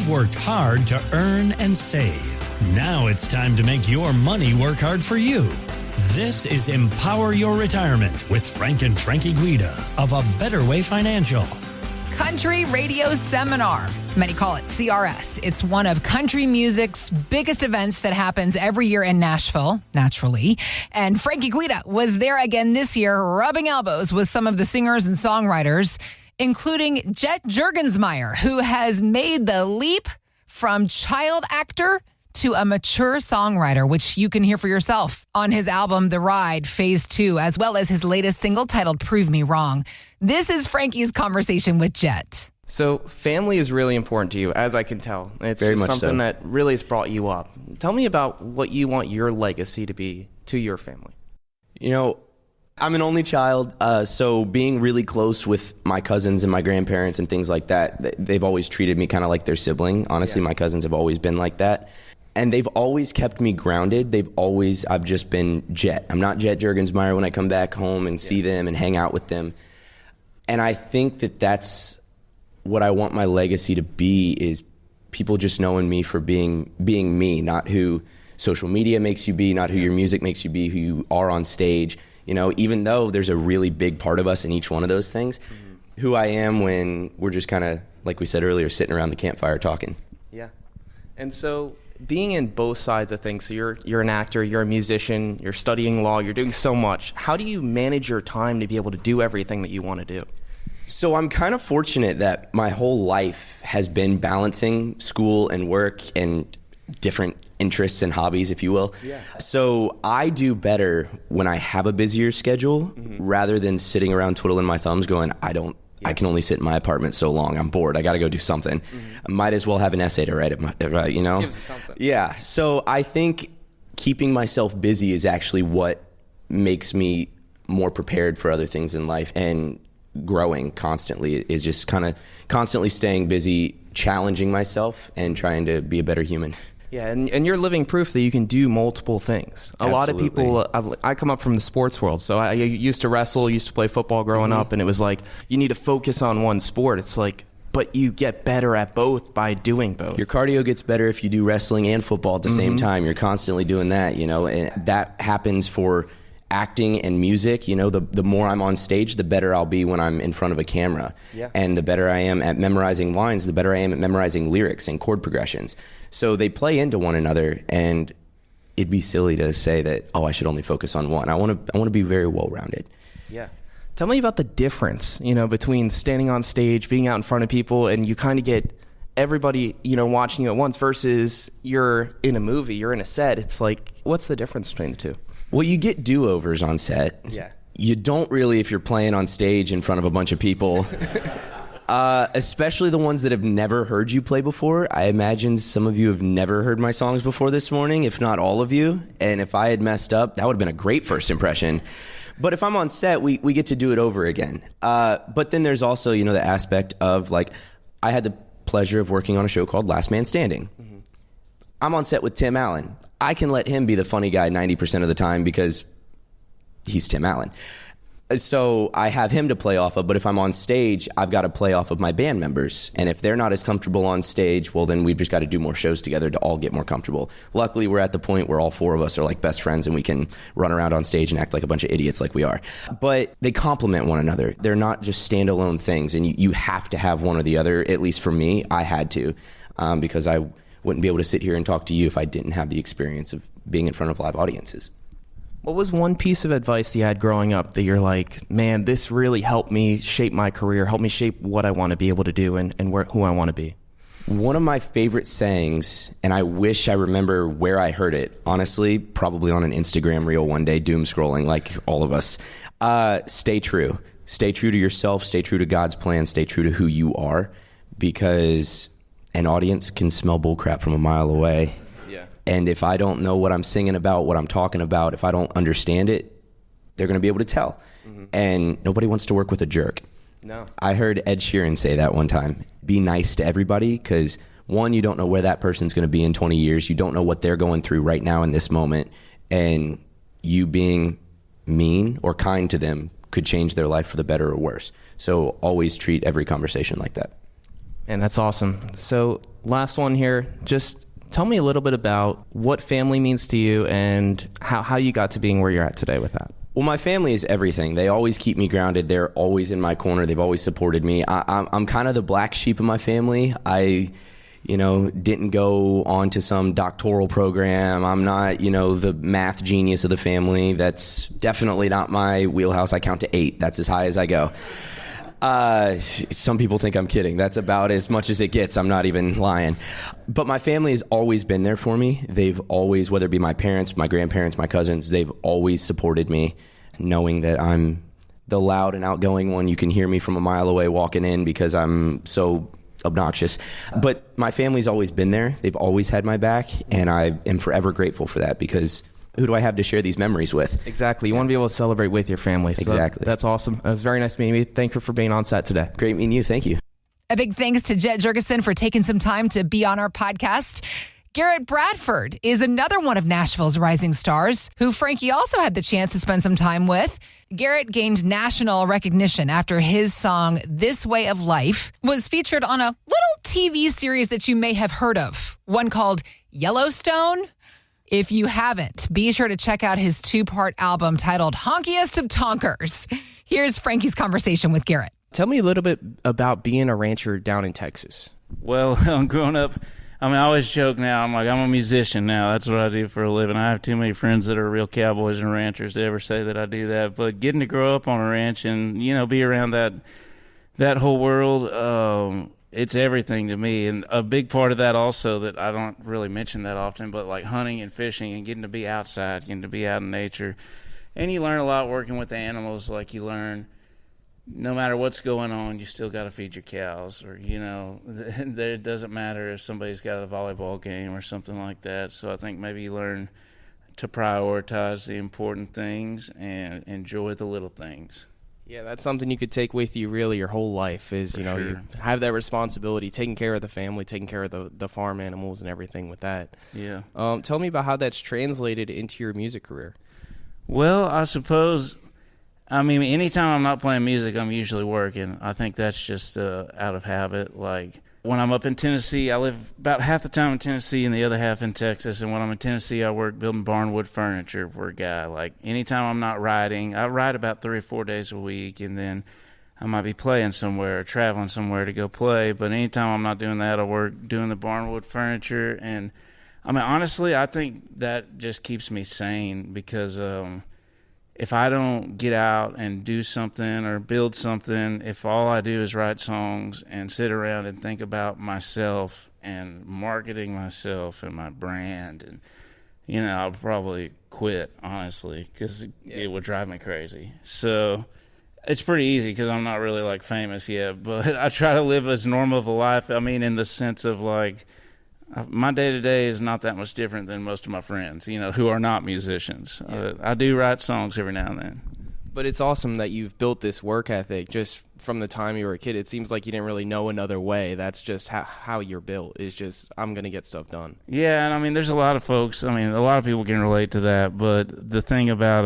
You've worked hard to earn and save. Now it's time to make your money work hard for you. This is Empower Your Retirement with Frank and Frankie Guida of A Better Way Financial. Country Radio Seminar. Many call it CRS. It's one of country music's biggest events that happens every year in Nashville, naturally. And Frankie Guida was there again this year, rubbing elbows with some of the singers and songwriters, including Jett Jurgensmeyer, who has made the leap from child actor to a mature songwriter, which you can hear for yourself on his album, The Ride, Phase 2, as well as his latest single titled Prove Me Wrong. This is Frankie's conversation with Jett. So family is really important to you, as I can tell. It's Very just much something so. that really has brought you up. Tell me about what you want your legacy to be to your family. You know, I'm an only child, so being really close with my cousins and my grandparents and things like that, they've always treated me kind of like their sibling. Honestly, my cousins have always been like that. And they've always kept me grounded. I've just been Jett. I'm not Jett Jurgensmeyer when I come back home and see them and hang out with them. And I think that that's what I want my legacy to be, is people just knowing me for being me, not who social media makes you be, not who your music makes you be, who you are on stage. You know, even though there's a really big part of us in each one of those things, who I am when we're just kind of, like we said earlier, sitting around the campfire talking. Yeah. And so being in both sides of things, so you're an actor, you're a musician, you're studying law, you're doing so much. How do you manage your time to be able to do everything that you want to do? So I'm kind of fortunate that my whole life has been balancing school and work and different interests and hobbies, if you will. Yeah. So I do better when I have a busier schedule rather than sitting around twiddling my thumbs going, I can only sit in my apartment so long. I'm bored. I got to go do something. I might as well have an essay to write, you know? Gives you something. Yeah. So I think keeping myself busy is actually what makes me more prepared for other things in life, and growing constantly is just kind of constantly staying busy, challenging myself and trying to be a better human. Yeah, and you're living proof that you can do multiple things. A lot of people, I come up from the sports world, so I used to wrestle, used to play football growing up, and it was like, you need to focus on one sport. It's like, but you get better at both by doing both. Your cardio gets better if you do wrestling and football at the same time. You're constantly doing that, you know, and that happens for acting and music. You know, the more I'm on stage, the better I'll be when I'm in front of a camera. Yeah. And the better I am at memorizing lines, the better I am at memorizing lyrics and chord progressions. So they play into one another, and it'd be silly to say that, I should only focus on one. I want to be very well-rounded. Yeah. Tell me about the difference, you know, between standing on stage, being out in front of people, and you kind of get everybody, you know, watching you at once, versus you're in a movie, you're in a set. It's like, what's the difference between the two? Well, you get do-overs on set. Yeah. You don't really if you're playing on stage in front of a bunch of people. Especially the ones that have never heard you play before. I imagine some of you have never heard my songs before this morning, if not all of you. And if I had messed up, that would have been a great first impression. But if I'm on set, we get to do it over again. But then there's also, you know, the aspect of, like, I had the pleasure of working on a show called Last Man Standing. I'm on set with Tim Allen. I can let him be the funny guy 90% of the time because he's Tim Allen. So I have him to play off of, but if I'm on stage, I've got to play off of my band members. And if they're not as comfortable on stage, well, then we've just got to do more shows together to all get more comfortable. Luckily, we're at the point where all four of us are like best friends and we can run around on stage and act like a bunch of idiots like we are. But they complement one another. They're not just standalone things, and you have to have one or the other. At least for me, I had to, because I wouldn't be able to sit here and talk to you if I didn't have the experience of being in front of live audiences. What was one piece of advice you had growing up that you're like, man, this really helped me shape my career, helped me shape what I want to be able to do and who I want to be? One of my favorite sayings, and I wish I remember where I heard it, honestly, probably on an Instagram reel one day, doom scrolling like all of us. Stay true. Stay true to yourself, stay true to God's plan, stay true to who you are, because an audience can smell bullcrap from a mile away. And if I don't know what I'm singing about, what I'm talking about, if I don't understand it, they're going to be able to tell. And nobody wants to work with a jerk. No. I heard Ed Sheeran say that one time. Be nice to everybody, because one, you don't know where that person's going to be in 20 years. You don't know what they're going through right now in this moment. And you being mean or kind to them could change their life for the better or worse. So always treat every conversation like that. And that's awesome. So last one here, just tell me a little bit about what family means to you and how you got to being where you're at today with that. Well, my family is everything. They always keep me grounded. They're always in my corner. They've always supported me. I'm kind of the black sheep of my family. I didn't go on to some doctoral program. I'm not, the math genius of the family. That's definitely not my wheelhouse. I count to 8. That's as high as I go. Some people think I'm kidding. That's about as much as it gets. I'm not even lying. But my family has always been there for me. They've always, whether it be my parents, my grandparents, my cousins, they've always supported me, knowing that I'm the loud and outgoing one. You can hear me from a mile away walking in because I'm so obnoxious. But my family's always been there. They've always had my back, and I am forever grateful for that, because who do I have to share these memories with? Exactly. You want to be able to celebrate with your family. So exactly. That's awesome. It was very nice meeting you. Thank you for being on set today. Great meeting you. Thank you. A big thanks to Jett Jurgensen for taking some time to be on our podcast. Garrett Bradford is another one of Nashville's rising stars, who Frankie also had the chance to spend some time with. Garrett gained national recognition after his song, This Way of Life, was featured on a little TV series that you may have heard of, one called Yellowstone. If you haven't, be sure to check out his 2-part album titled Honkiest of Tonkers. Here's Frankie's conversation with Garrett. Tell me a little bit about being a rancher down in Texas. Well, growing up, I always joke now, I'm a musician now. That's what I do for a living. I have too many friends that are real cowboys and ranchers to ever say that I do that. But getting to grow up on a ranch and, be around that whole world, it's everything to me. And a big part of that also that I don't really mention that often, but like hunting and fishing and getting to be outside, getting to be out in nature. And you learn a lot working with the animals. Like you learn no matter what's going on, you still got to feed your cows, or, it doesn't matter if somebody's got a volleyball game or something like that. So I think maybe you learn to prioritize the important things and enjoy the little things. Yeah, that's something you could take with you really your whole life is, sure. You have that responsibility, taking care of the family, taking care of the farm animals and everything with that. Yeah. Tell me about how that's translated into your music career. Well, I suppose, anytime I'm not playing music, I'm usually working. I think that's just out of habit. Like when I'm up in Tennessee, I live about half the time in Tennessee and the other half in Texas. And when I'm in Tennessee, I work building barnwood furniture for a guy. Like anytime I'm not writing, I write about 3 or 4 days a week, and then I might be playing somewhere or traveling somewhere to go play. But anytime I'm not doing that, I work doing the barnwood furniture. And honestly, I think that just keeps me sane, because if I don't get out and do something or build something, if all I do is write songs and sit around and think about myself and marketing myself and my brand, and I'll probably quit, honestly, because it would drive me crazy. So it's pretty easy because I'm not really like famous yet, but I try to live as normal of a life. In the sense of like, my day-to-day is not that much different than most of my friends, who are not musicians. Yeah. I do write songs every now and then. But it's awesome that you've built this work ethic just from the time you were a kid. It seems like you didn't really know another way. That's just how you're built. It's just, I'm going to get stuff done. Yeah, and there's a lot of folks, a lot of people can relate to that. But the thing about,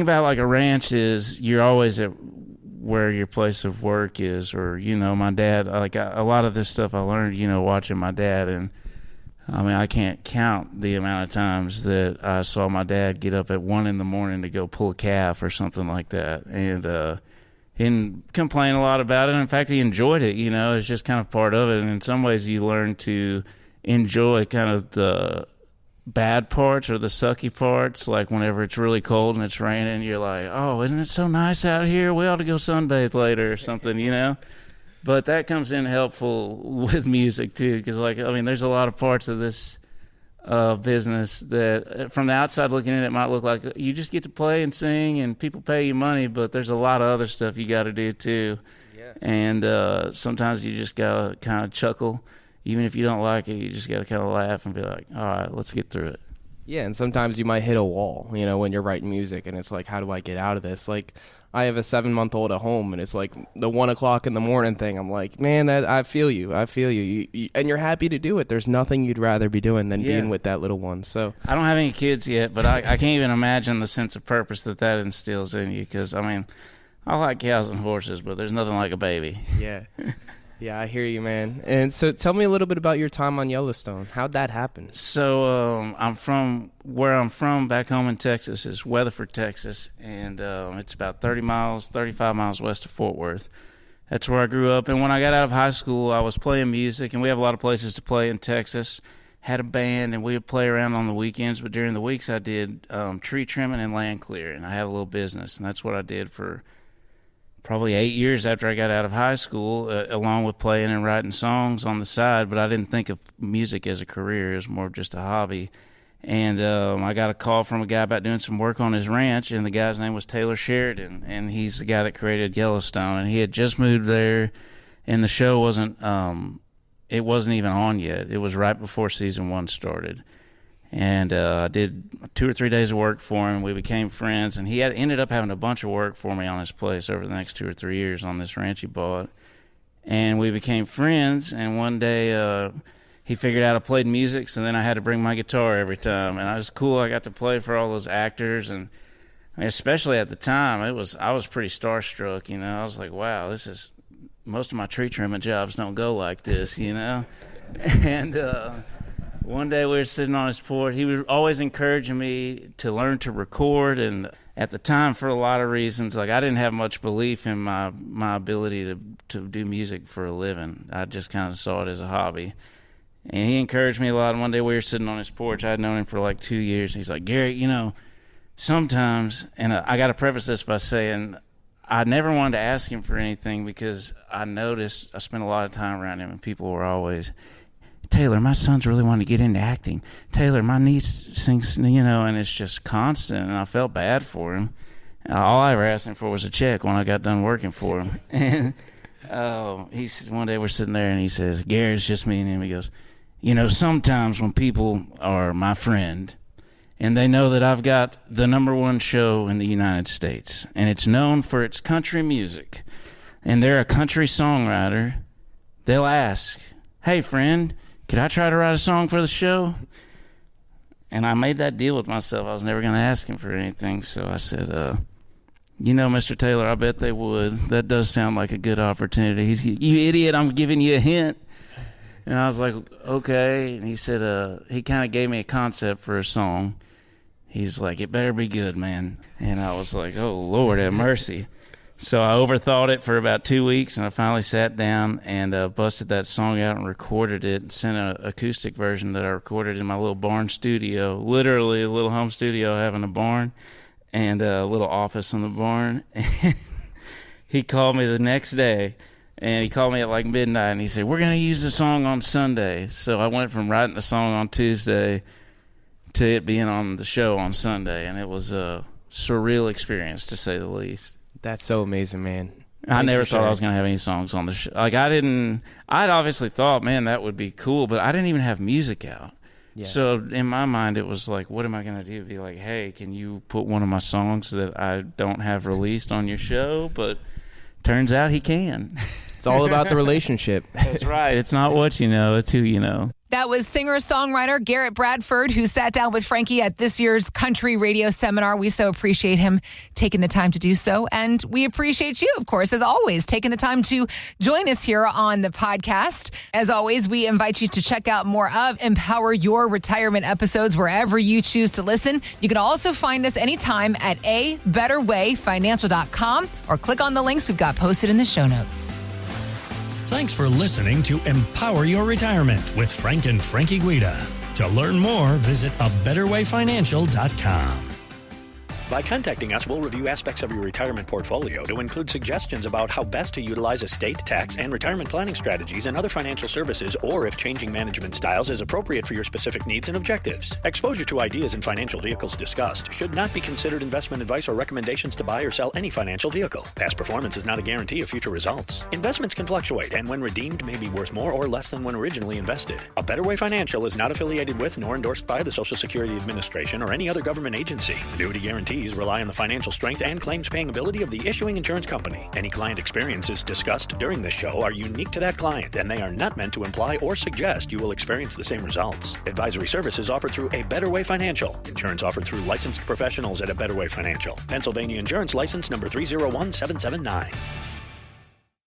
like a ranch is you're always at where your place of work is, or my dad, a lot of this stuff I learned watching my dad, and I can't count the amount of times that I saw my dad get up at 1 a.m. to go pull a calf or something like that, and complain a lot about it. In fact, he enjoyed it. It's just kind of part of it, and in some ways you learn to enjoy kind of the bad parts or the sucky parts, like whenever it's really cold and it's raining, you're like, oh, isn't it so nice out here? We ought to go sunbathe later or something, But that comes in helpful with music too, because there's a lot of parts of this business that from the outside looking in, it might look like you just get to play and sing and people pay you money, but there's a lot of other stuff you got to do too. Yeah. And sometimes you just gotta kind of chuckle. Even if you don't like it, you just got to kind of laugh and be like, all right, let's get through it. Yeah, and sometimes you might hit a wall, when you're writing music, and it's like, how do I get out of this? Like, I have a 7-month-old at home, and it's like the 1 o'clock in the morning thing. I'm like, man, I feel you. And you're happy to do it. There's nothing you'd rather be doing than being with that little one. So I don't have any kids yet, but I can't even imagine the sense of purpose that instills in you, because, I like cows and horses, but there's nothing like a baby. Yeah. Yeah, I hear you, man. And so tell me a little bit about your time on Yellowstone. How'd that happen? So I'm from back home in Texas is Weatherford, Texas, and it's about 35 miles west of Fort Worth. That's where I grew up. And when I got out of high school, I was playing music, and we have a lot of places to play in Texas. Had a band, and we would play around on the weekends, but during the weeks I did tree trimming and land clearing. I had a little business, and that's what I did for probably 8 years after I got out of high school, along with playing and writing songs on the side. But I didn't think of music as a career. It was more of just a hobby. And I got a call from a guy about doing some work on his ranch, and the guy's name was Taylor Sheridan, and he's the guy that created Yellowstone. And he had just moved there, and the show wasn't even on yet. It was right before season 1 started. And I did 2 or 3 days of work for him. We became friends, and he ended up having a bunch of work for me on his place over the next 2 or 3 years on this ranch he bought. And we became friends, and one day he figured out I played music, so then I had to bring my guitar every time. And it was cool. I got to play for all those actors, and especially at the time, I was pretty starstruck, you know. I was like, wow, most of my tree trimming jobs don't go like this, you know. And one day we were sitting on his porch. He was always encouraging me to learn to record, and at the time, for a lot of reasons, like I didn't have much belief in my ability to do music for a living. I just kind of saw it as a hobby. And he encouraged me a lot. And one day we were sitting on his porch. I had known him for like 2 years. He's like, Garrett, you know, sometimes, and I got to preface this by saying I never wanted to ask him for anything because I noticed I spent a lot of time around him, and people were always, Taylor, my son's really wanting to get into acting. Taylor, my niece sings, you know, and it's just constant. And I felt bad for him. All I ever asked him for was a check when I got done working for him. And one day we're sitting there, and he says, Garrett, it's just me and him. He goes, you know, sometimes when people are my friend and they know that I've got the #1 show in the United States, and it's known for its country music, and they're a country songwriter, they'll ask, hey, friend, could I try to write a song for the show? And I made that deal with myself. I was never going to ask him for anything. So I said, you know, Mr. Taylor, I bet they would. That does sound like a good opportunity. He's, you idiot, I'm giving you a hint. And I was like, okay. And he said, he kind of gave me a concept for a song. He's like, it better be good, man. And I was like, oh, Lord have mercy. So I overthought it for about 2 weeks, and I finally sat down and busted that song out and recorded it and sent an acoustic version that I recorded in my little barn studio, literally a little home studio having a barn and a little office in the barn. And he called me the next day, and he called me at like midnight, and he said, we're going to use the song on Sunday. So I went from writing the song on Tuesday to it being on the show on Sunday, and it was a surreal experience, to say the least. That's so amazing, man. I never thought I was going to have any songs on the show. Like, I'd obviously thought, man, that would be cool, but I didn't even have music out. Yeah. So in my mind, it was like, what am I going to do? Be like, hey, can you put one of my songs that I don't have released on your show? But turns out he can. It's all about the relationship. That's right. It's not what you know, it's who you know. That was singer-songwriter Garrett Bradford, who sat down with Frankie at this year's country radio seminar. We so appreciate him taking the time to do so. And we appreciate you, of course, as always, taking the time to join us here on the podcast. As always, we invite you to check out more of Empower Your Retirement episodes wherever you choose to listen. You can also find us anytime at abetterwayfinancial.com or click on the links we've got posted in the show notes. Thanks for listening to Empower Your Retirement with Frank and Frankie Guida. To learn more, visit abetterwayfinancial.com. By contacting us, we'll review aspects of your retirement portfolio to include suggestions about how best to utilize estate, tax, and retirement planning strategies and other financial services, or if changing management styles is appropriate for your specific needs and objectives. Exposure to ideas and financial vehicles discussed should not be considered investment advice or recommendations to buy or sell any financial vehicle. Past performance is not a guarantee of future results. Investments can fluctuate, and when redeemed may be worth more or less than when originally invested. A Better Way Financial is not affiliated with nor endorsed by the Social Security Administration or any other government agency. Annuity Guarantee guarantees rely on the financial strength and claims-paying ability of the issuing insurance company. Any client experiences discussed during this show are unique to that client, and they are not meant to imply or suggest you will experience the same results. Advisory services offered through A Better Way Financial. Insurance offered through licensed professionals at A Better Way Financial. Pennsylvania Insurance License number 301779.